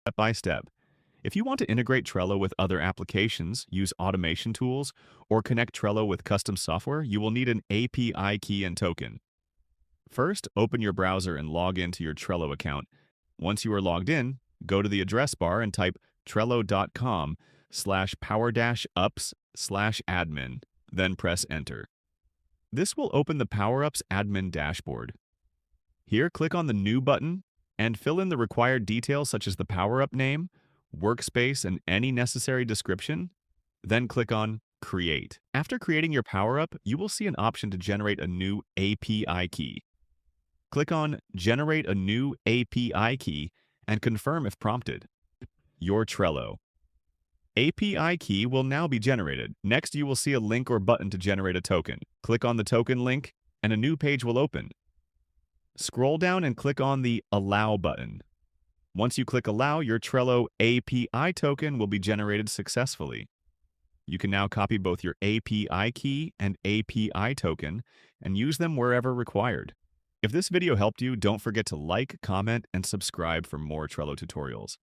step by step. If you want to integrate Trello with other applications, use automation tools, or connect Trello with custom software, you will need an API key and token. First, open your browser and log into your Trello account. Once you are logged in, go to the address bar and type trello.com/power-ups/admin, then press enter. This will open the PowerUps admin dashboard. Here, click on the New button and fill in the required details such as the PowerUp name, workspace, and any necessary description. Then click on Create. After creating your PowerUp, you will see an option to generate a new API key. Click on Generate a new API key and confirm if prompted. Your Trello API key will now be generated. Next, you will see a link or button to generate a token. Click on the token link and a new page will open. Scroll down and click on the Allow button. Once you click Allow, your Trello API token will be generated successfully. You can now copy both your API key and API token and use them wherever required. If this video helped you, don't forget to like, comment, and subscribe for more Trello tutorials.